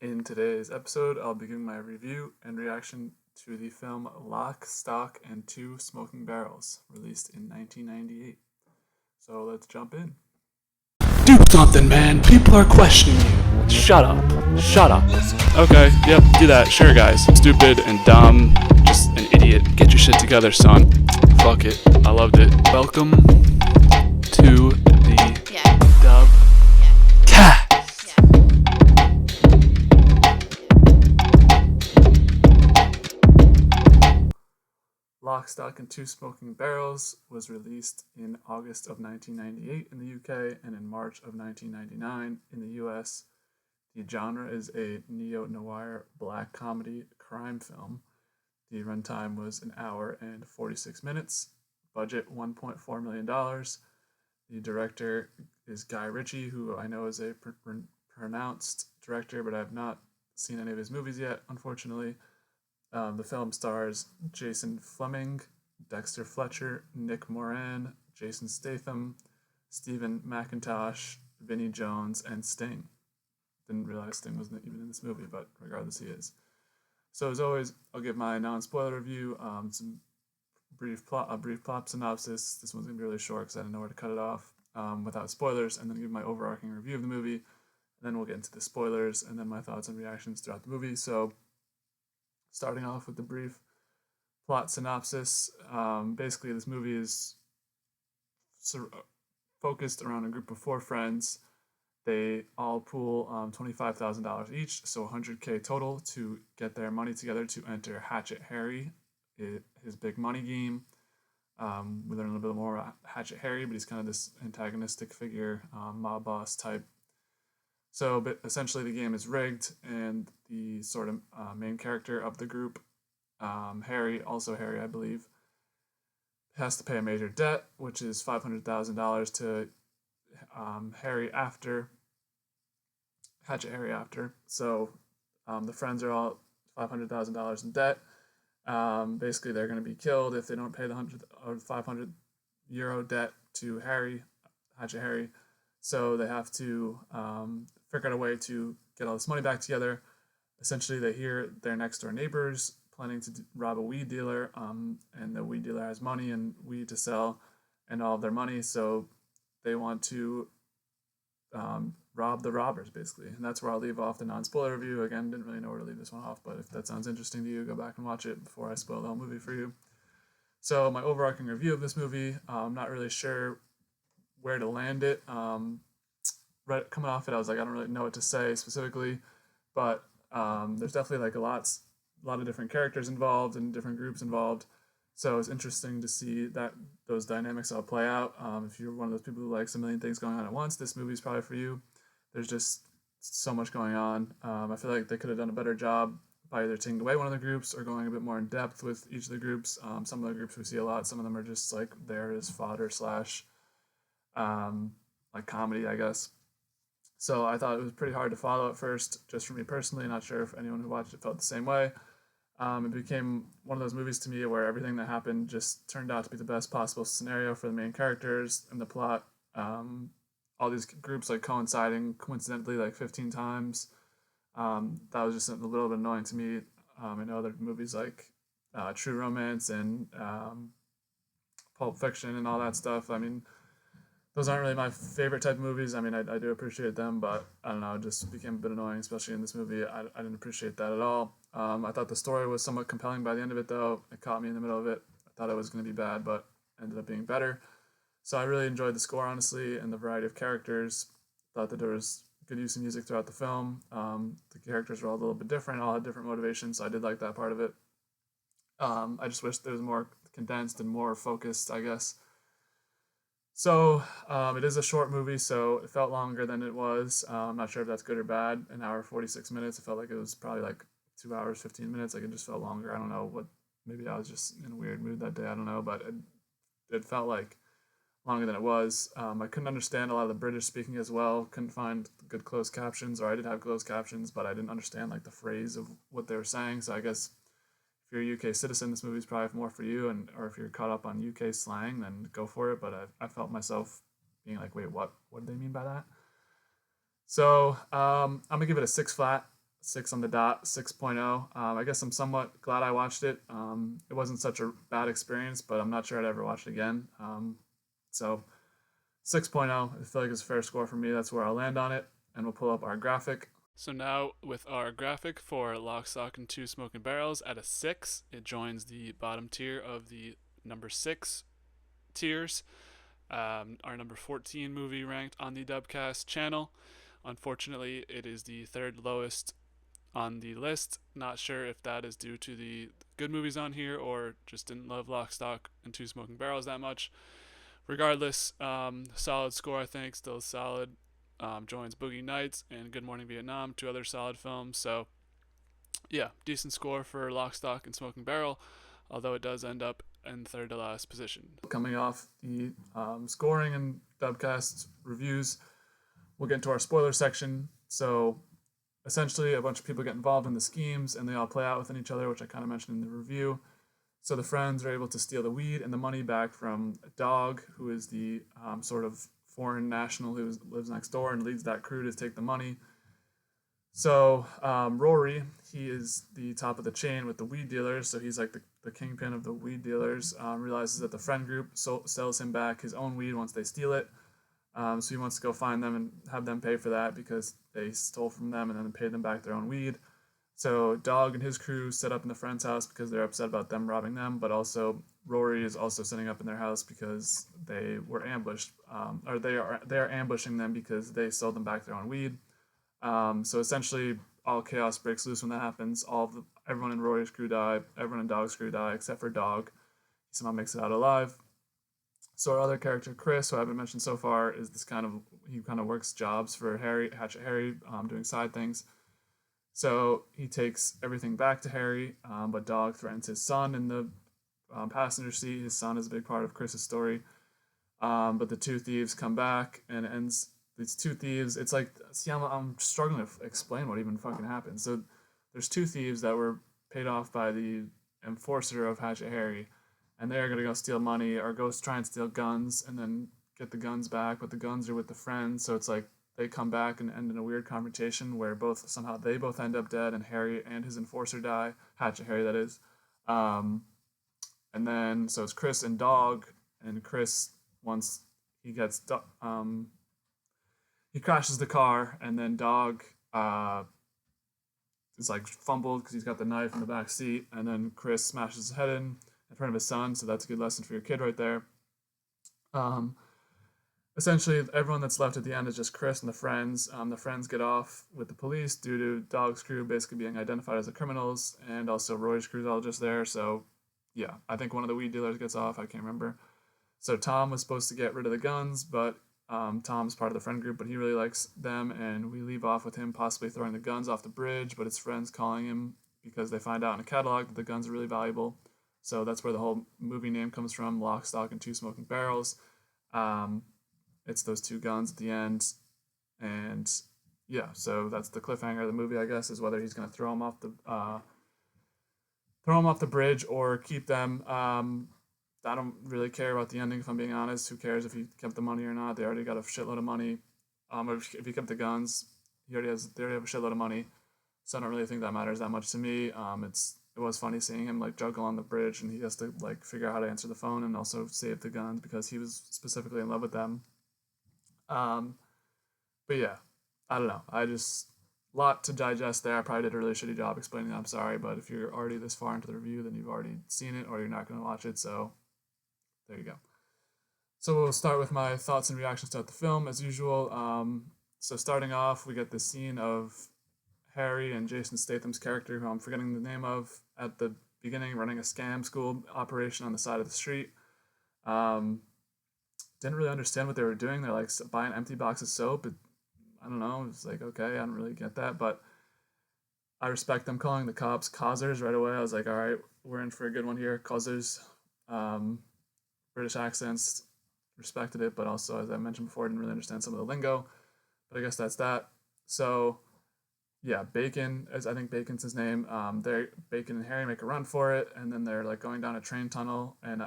In today's episode, I'll be giving my review and reaction to the film Lock, Stock, and Two Smoking Barrels, released in 1998. So let's jump in. Do something, man. People are questioning you. Shut up. Shut up. Okay, yep, do that. Sure, guys. Stupid and dumb. Just an idiot. Get your shit together, son. Fuck it. I loved it. Welcome to the Dub Cast. Lock, Stock, and Two Smoking Barrels was released in August of 1998 in the UK and in March of 1999 in the US. The genre is a neo-noir black comedy crime film. The runtime was an hour and 46 minutes. Budget $1.4 million. The director is Guy Ritchie, who I know is a pronounced director, but I've not seen any of his movies yet, unfortunately. The film stars Jason Fleming, Dexter Fletcher, Nick Moran, Jason Statham, Stephen McIntosh, Vinnie Jones, and Sting. Didn't realize Sting wasn't even in this movie, but regardless, he is. So as always, I'll give my non-spoiler review, some a brief plot synopsis. This one's gonna be really short because I didn't know where to cut it off without spoilers, and then give my overarching review of the movie. And then we'll get into the spoilers and then my thoughts and reactions throughout the movie. So, starting off with the brief plot synopsis, basically this movie is focused around a group of four friends. They all pool $25,000 each, so $100K total to get their money together to enter Hatchet Harry, his big money game. We learn a little bit more about Hatchet Harry, but he's kind of this antagonistic figure, mob boss type. So, but essentially, the game is rigged, and the sort of main character of the group, Harry, I believe, has to pay a major debt, which is $500,000 to Hatchet Harry after. So, the friends are all $500,000 in debt. Basically, they're going to be killed if they don't pay the 500 euro debt to Hatchet Harry. So they have to figure out a way to get all this money back together. Essentially, they hear their next door neighbors planning to rob a weed dealer, and the weed dealer has money and weed to sell and all of their money. So they want to rob the robbers, basically. And that's where I'll leave off the non-spoiler review. Again, didn't really know where to leave this one off, but if that sounds interesting to you, go back and watch it before I spoil the whole movie for you. So my overarching review of this movie, I'm not really sure where to land it. Coming off it, I was like, I don't really know what to say specifically, but there's definitely like a lot of different characters involved and different groups involved. So it's interesting to see that those dynamics all play out. If you're one of those people who likes a million things going on at once, this movie's probably for you. There's just so much going on. I feel like they could have done a better job by either taking away one of the groups or going a bit more in depth with each of the groups. Some of the groups we see a lot. Some of them are just like there as fodder slash like comedy, I guess. So I thought it was pretty hard to follow at first, just for me personally. Not sure if anyone who watched it felt the same way. It became one of those movies to me where everything that happened just turned out to be the best possible scenario for the main characters and the plot. All these groups like coinciding coincidentally like 15 times. That was just a little bit annoying to me. I know other movies like True Romance and Pulp Fiction and all that stuff. I mean, those aren't really my favorite type of movies. I mean, I do appreciate them, but I don't know, it just became a bit annoying, especially in this movie. I didn't appreciate that at all. I thought the story was somewhat compelling by the end of it, though. It caught me in the middle of it. I thought it was going to be bad, but ended up being better. So I really enjoyed the score, honestly, and the variety of characters. Thought that there was good use of music throughout the film. The characters were all a little bit different, all had different motivations, so I did like that part of it. I just wish there was more condensed and more focused, I guess. So it is a short movie, so it felt longer than it was. I'm not sure if that's good or bad. An hour 46 minutes. It felt like it was probably like 2 hours 15 minutes. Like it just felt longer. I don't know what. Maybe I was just in a weird mood that day. I don't know, but it felt like longer than it was. I couldn't understand a lot of the British speaking as well. Couldn't find good closed captions, or I did have closed captions, but I didn't understand like the phrase of what they were saying. So I guess if you're a UK citizen, this movie's probably more for you, and or if you're caught up on UK slang, then go for it. But I felt myself being like, wait, what? What did they mean by that? So I'm gonna give it a six flat. 6 on the dot, 6.0. I guess I'm somewhat glad I watched it. It wasn't such a bad experience, but I'm not sure I'd ever watch it again. So 6.0, I feel like it's a fair score for me. That's where I'll land on it. And we'll pull up our graphic. So now with our graphic for Lock, Stock, and Two Smoking Barrels at a 6, it joins the bottom tier of the number 6 tiers. Our number 14 movie ranked on the Dubcast channel. Unfortunately, it is the third lowest on the list. Not sure if that is due to the good movies on here or just didn't love Lock, Stock, and Two Smoking Barrels that much. Regardless, solid score, I think, still solid. Joins Boogie Nights and Good Morning Vietnam, two other solid films. So, yeah, decent score for Lock, Stock, and Smoking Barrel, although it does end up in third to last position. Coming off the scoring and Dubcast reviews, we'll get into our spoiler section. So, essentially, a bunch of people get involved in the schemes and they all play out within each other, which I kind of mentioned in the review. So the friends are able to steal the weed and the money back from a dog, who is the sort of foreign national who lives next door and leads that crew to take the money. So Rory, he is the top of the chain with the weed dealers, so he's like the kingpin of the weed dealers, realizes that the friend group sells him back his own weed once they steal it. So he wants to go find them and have them pay for that because they stole from them and then paid them back their own weed. So Dog and his crew set up in the friend's house because they're upset about them robbing them, but also Rory is also setting up in their house because they were ambushed, or they are ambushing them because they sold them back their own weed. So essentially, all chaos breaks loose when that happens. Everyone in Rory's crew die, everyone in Dog's crew die except for Dog. He somehow makes it out alive. So our other character, Chris, who I haven't mentioned so far, is he kind of works jobs for Hatchet Harry, doing side things. So he takes everything back to Harry, but Dog threatens his son in the passenger seat. His son is a big part of Chris's story. But the two thieves come back and it ends. These two thieves, it's like, see, I'm struggling to explain what even fucking happened. So there's two thieves that were paid off by the enforcer of Hatchet Harry, and they're going to go steal money or go try and steal guns and then get the guns back, but the guns are with the friends. So it's like, they come back and end in a weird confrontation where they both end up dead and Harry and his enforcer die. Hatchet Harry, that is. And then, so it's Chris and Dog, and Chris, once he gets, he crashes the car, and then Dog is like fumbled because he's got the knife in the back seat, and then Chris smashes his head in front of his son, so that's a good lesson for your kid right there. Essentially, everyone that's left at the end is just Chris and the friends. The friends get off with the police due to Dog's crew basically being identified as the criminals, and also Roy's crew's all just there. So, yeah, I think one of the weed dealers gets off. I can't remember. So Tom was supposed to get rid of the guns, but Tom's part of the friend group, but he really likes them, and we leave off with him possibly throwing the guns off the bridge, but his friends calling him because they find out in a catalog that the guns are really valuable. So that's where the whole movie name comes from, Lock, Stock, and Two Smoking Barrels. It's those two guns at the end, and yeah, so that's the cliffhanger of the movie, I guess, is whether he's going to throw them off the bridge or keep them. I don't really care about the ending, if I'm being honest. Who cares if he kept the money or not? They already got a shitload of money. If he kept the guns, they already have a shitload of money. So I don't really think that matters that much to me. It was funny seeing him like juggle on the bridge, and he has to like figure out how to answer the phone and also save the guns because he was specifically in love with them. But yeah, I don't know. I just lot to digest there. I probably did a really shitty job explaining that. I'm sorry, but if you're already this far into the review, then you've already seen it or you're not going to watch it. So there you go. So we'll start with my thoughts and reactions to the film as usual. So starting off, we get this scene of Harry and Jason Statham's character, who I'm forgetting the name of, at the beginning, running a scam school operation on the side of the street. Didn't really understand what they were doing. They're like buying an empty box of soap. I don't know. It's like, okay, I don't really get that, but I respect them calling the cops causers right away. I was like, all right, we're in for a good one here. Causers, British accents, respected it, but also, as I mentioned before, I didn't really understand some of the lingo, but I guess that's that. So yeah, Bacon, as I think Bacon's his name. Bacon and Harry make a run for it, and then they're like going down a train tunnel, and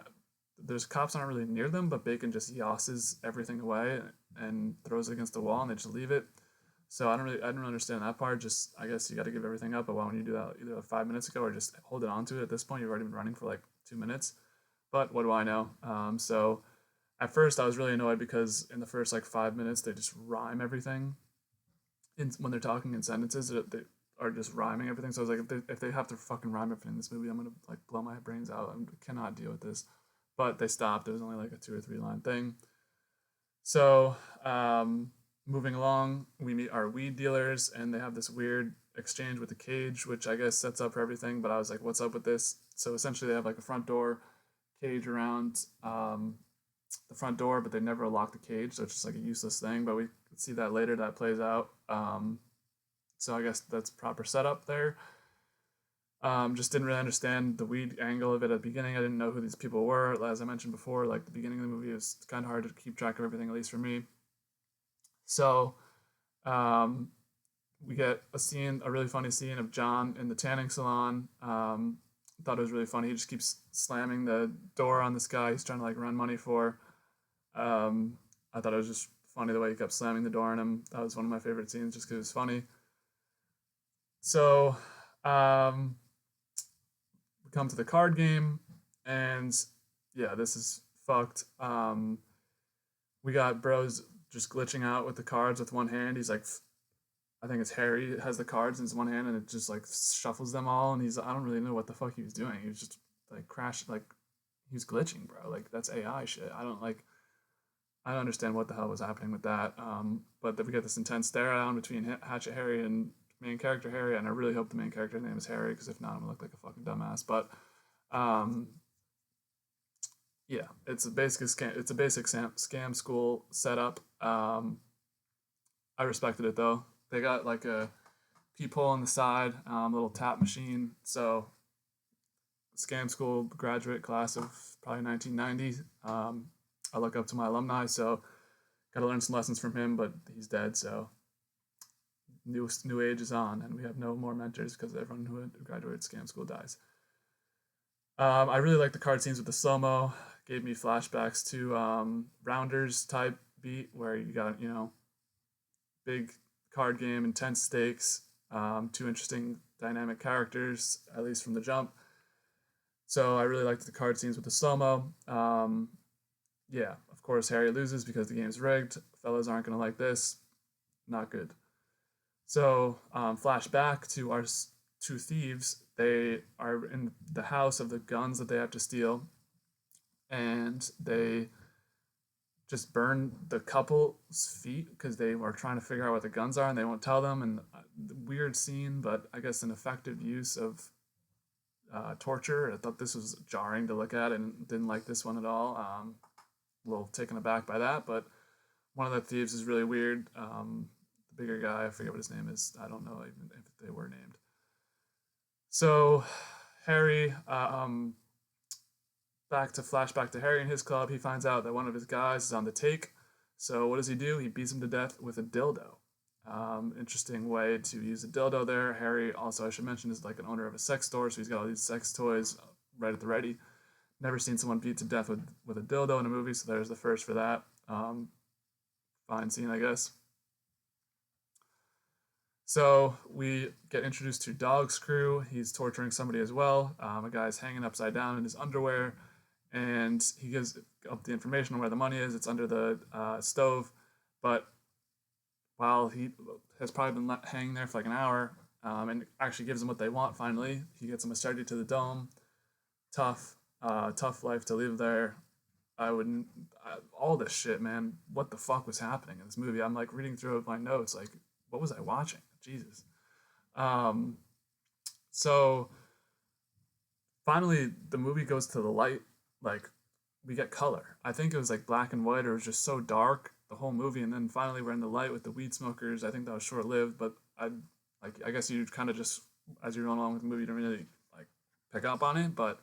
there's cops aren't really near them, but Bacon just yosses everything away and throws it against the wall, and they just leave it. So I didn't really understand that part. Just I guess you got to give everything up. But why wouldn't you do that either like 5 minutes ago or just hold it on to it at this point? You've already been running for like 2 minutes. But what do I know? So at first I was really annoyed because in the first like 5 minutes they just rhyme everything. When they're talking in sentences, they are just rhyming everything. So I was like, if they have to fucking rhyme everything in this movie, I'm gonna like blow my brains out. I cannot deal with this. But they stopped. It was only like a 2 or 3 line thing. So moving along, we meet our weed dealers, and they have this weird exchange with the cage, which I guess sets up for everything. But I was like, what's up with this? So essentially, they have like a front door cage around the front door, but they never lock the cage, so it's just like a useless thing. But we see that later. That plays out. So I guess that's proper setup there. Just didn't really understand the weed angle of it at the beginning. I didn't know who these people were. As I mentioned before, like the beginning of the movie was kind of hard to keep track of everything, at least for me. So we get a really funny scene of John in the tanning salon. Thought it was really funny. He just keeps slamming the door on this guy he's trying to like run money for. I thought it was just funny the way he kept slamming the door on him. That was one of my favorite scenes just because it was funny. So we come to the card game, and yeah, this is fucked. We got bros just glitching out with the cards with one hand. He's like, I think it's Harry has the cards in his one hand, and it just like shuffles them all. And I don't really know what the fuck he was doing. He was just like crashed, like he was glitching, bro. Like that's AI shit. I don't understand what the hell was happening with that. But then we get this intense stare down between Hatchet Harry and main character Harry, and I really hope the main character's name is Harry, because if not, I'm gonna look like a fucking dumbass. But yeah, it's a basic scam. It's a basic scam school setup. I respected it though. They got like a peephole on the side, little tap machine. So scam school graduate class of probably 1990. I look up to my alumni, so got to learn some lessons from him. But he's dead, so new age is on, and we have no more mentors because everyone who graduated scam school dies. I really like the card scenes with the slow-mo. Gave me flashbacks to Rounders type beat, where you got, big card game, intense stakes, two interesting dynamic characters, at least from the jump. So I really liked the card scenes with the slow-mo. Yeah, of course Harry loses because the game's rigged. Fellas aren't going to like this. Not good. So flashback to our two thieves. They are in the house of the guns that they have to steal, and they just burn the couple's feet because they were trying to figure out what the guns are, and they won't tell them. And weird scene, but I guess an effective use of torture. I thought this was jarring to look at, and didn't like this one at all. A little taken aback by that, but one of the thieves is really weird. The bigger guy, I forget what his name is. I don't know even if they were named. So Harry, flashback to Harry and his club. He finds out that one of his guys is on the take. So what does he do? He beats him to death with a dildo. Interesting way to use a dildo there. Harry also, I should mention, is like an owner of a sex store, so he's got all these sex toys right at the ready. Never seen someone beat to death with a dildo in a movie, so there's the first for that. Fine scene, I guess. So we get introduced to Dog's crew. He's torturing somebody as well. A guy's hanging upside down in his underwear, and he gives up the information on where the money is. It's under the stove, but while he has probably been hanging there for like an hour, and actually gives them what they want finally, he gets them a study to the dome. Tough life to live there. All this shit, man. What the fuck was happening in this movie? I'm like reading through my notes, like, what was I watching? Jesus. So finally, the movie goes to the light. Like, we get color. I think it was like black and white, or it was just so dark the whole movie, and then finally we're in the light with the weed smokers. I think that was short lived, but I guess you kind of just, as you're going along with the movie, you don't really like pick up on it, but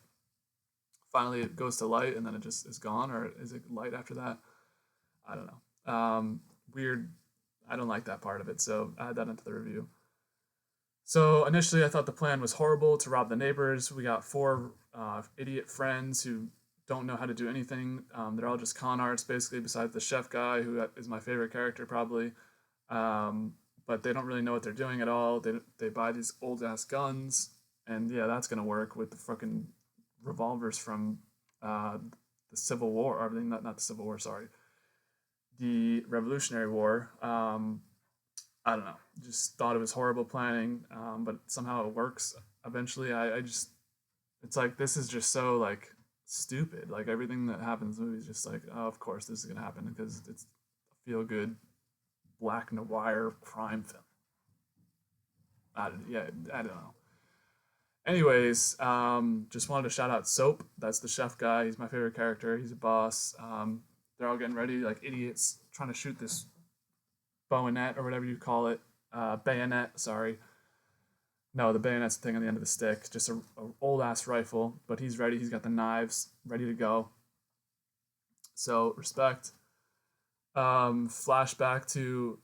finally it goes to light, and then it just is gone. Or is it light after that? I don't know. Weird. I don't like that part of it, so add that into the review. So initially I thought the plan was horrible, to rob the neighbors. We got four idiot friends who don't know how to do anything. They're all just con artists, basically, besides the chef guy, who is my favorite character, probably. but they don't really know what they're doing at all. They buy these old ass guns, and yeah, that's gonna work with the fucking revolvers from the Civil War, or not the Civil War, sorry, the Revolutionary War. I don't know. Just thought it was horrible planning, but somehow it works. Eventually, I just it's like this is just so like stupid. Like everything that happens in the movie is just like, oh, of course this is gonna happen because it's a feel good black noir crime film. I don't know. Anyways, just wanted to shout out Soap. That's the chef guy. He's my favorite character. He's a boss. They're all getting ready like idiots, trying to shoot this bowinet or whatever you call it. Bayonet, sorry. No, the bayonet's the thing on the end of the stick. Just a old ass rifle, but he's ready. He's got the knives ready to go. So respect. Flashback to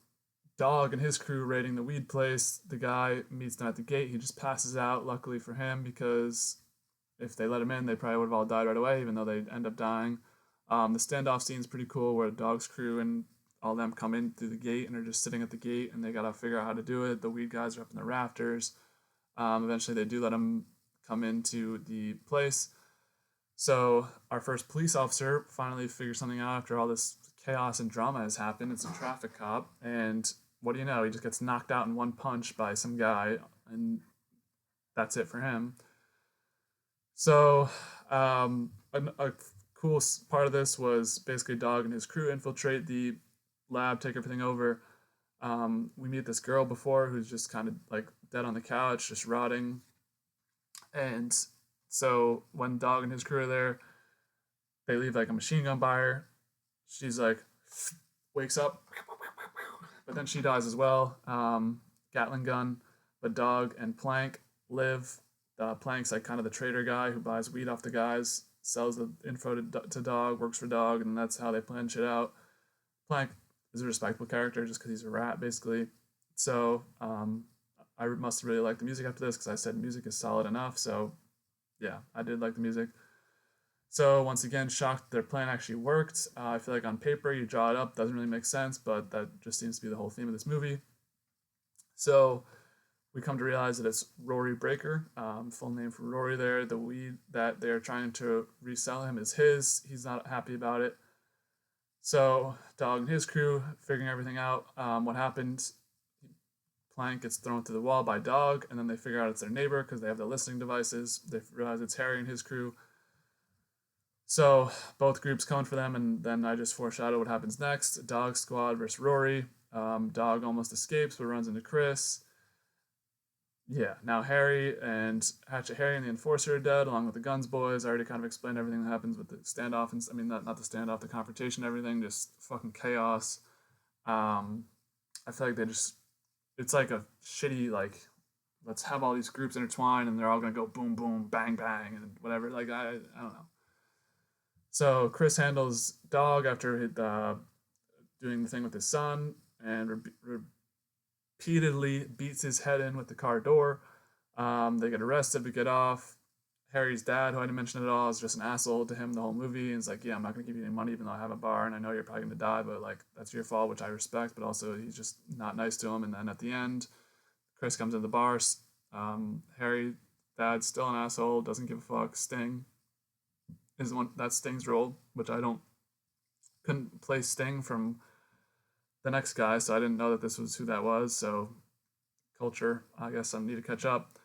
Dog and his crew raiding the weed place. The guy meets them at the gate. He just passes out, luckily for him, because if they let him in, they probably would have all died right away, even though they end up dying. The standoff scene is pretty cool where Dog's crew and all them come in through the gate and are just sitting at the gate and they gotta figure out how to do it. The weed guys are up in the rafters. Eventually, they do let him come into the place. So our first police officer finally figures something out after all this chaos and drama has happened. It's a traffic cop, and what do you know? He just gets knocked out in one punch by some guy, and that's it for him. So, a cool part of this was basically Dog and his crew infiltrate the lab, take everything over. We meet this girl before who's just kind of like dead on the couch, just rotting. And so when Dog and his crew are there, they leave like a machine gun by her. She's like, wakes up, but then she dies as well. Gatling gun, but Dog and Plank live. Plank's like kind of the trader guy who buys weed off the guys, sells the info to Dog, works for Dog, and that's how they plan shit out. Plank is a respectable character just because he's a rat, basically. So I must really like the music after this because I said music is solid enough. So yeah, I did like the music. So once again, shocked their plan actually worked. I feel like on paper you draw it up, doesn't really make sense, but that just seems to be the whole theme of this movie. So we come to realize that it's Rory Breaker, full name for Rory there. The weed that they're trying to resell him is his. He's not happy about it. So Dog and his crew figuring everything out. What happened? Plank gets thrown through the wall by Dog, and then they figure out it's their neighbor because they have the listening devices. They realize it's Harry and his crew. So both groups come for them, and then I just foreshadow what happens next. Dog squad versus Rory. Dog almost escapes, but runs into Chris. Yeah, now Harry and Hatchet Harry and the Enforcer are dead, along with the Guns boys. I already kind of explained everything that happens with the standoff, and I mean not the standoff, the confrontation, everything, just fucking chaos. I feel like it's like a shitty like, let's have all these groups intertwine and they're all gonna go boom boom bang bang and whatever. Like I don't know. So Chris handles Dog after doing the thing with his son and repeatedly beats his head in with the car door. They get arrested, but get off. Harry's dad, who I didn't mention at all, is just an asshole to him the whole movie. And he's like, yeah, I'm not going to give you any money even though I have a bar and I know you're probably going to die, but like that's your fault, which I respect. But also he's just not nice to him. And then at the end, Chris comes in the bar. Harry, dad's still an asshole, doesn't give a fuck. Sting is the one that's Sting's role, which I couldn't place Sting from the next guy, so I didn't know that this was who that was. So culture, I guess I need to catch up.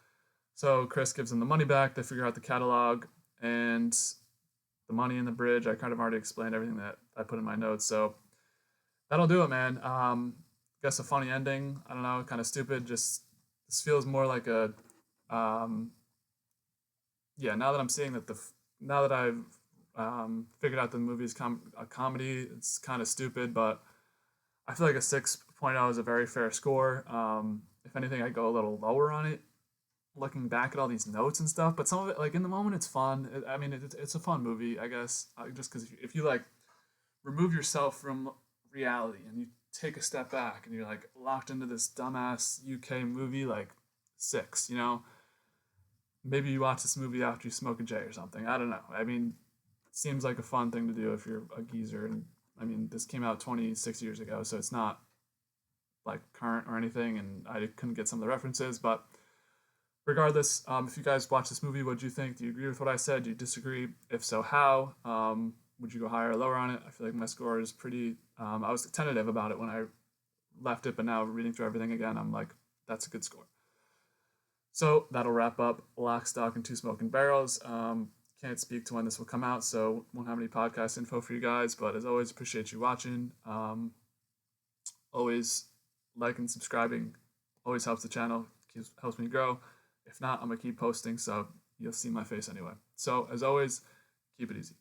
So Chris gives him the money back. They figure out the catalog and the money in the bridge. I kind of already explained everything that I put in my notes. So that'll do it, man. Guess a funny ending. I don't know, kind of stupid. Just this feels more like a yeah. Now that I'm seeing that now that I've figured out the movie's a comedy, it's kind of stupid, but I feel like a 6.0 is a very fair score. If anything, I go a little lower on it, looking back at all these notes and stuff. But some of it, like in the moment, it's fun. It's a fun movie, I guess. Just because if you like remove yourself from reality and you take a step back and you're like locked into this dumbass UK movie, like Six, you know, maybe you watch this movie after you smoke a J or something. I don't know. I mean, it seems like a fun thing to do if you're a geezer. And I mean, this came out 26 years ago, so it's not like current or anything, and I couldn't get some of the references. But regardless, if you guys watch this movie, what do you think? Do you agree with what I said? Do you disagree? If so, how? Would you go higher or lower on it? I feel like my score is pretty. I was tentative about it when I left it, but now reading through everything again, I'm like, that's a good score. So that'll wrap up Lock, Stock, and Two Smoking Barrels. Can't speak to when this will come out, so won't have any podcast info for you guys. But as always, appreciate you watching. Always like and subscribing always helps the channel, helps me grow. If not, I'm gonna keep posting, so you'll see my face anyway. So as always, keep it easy.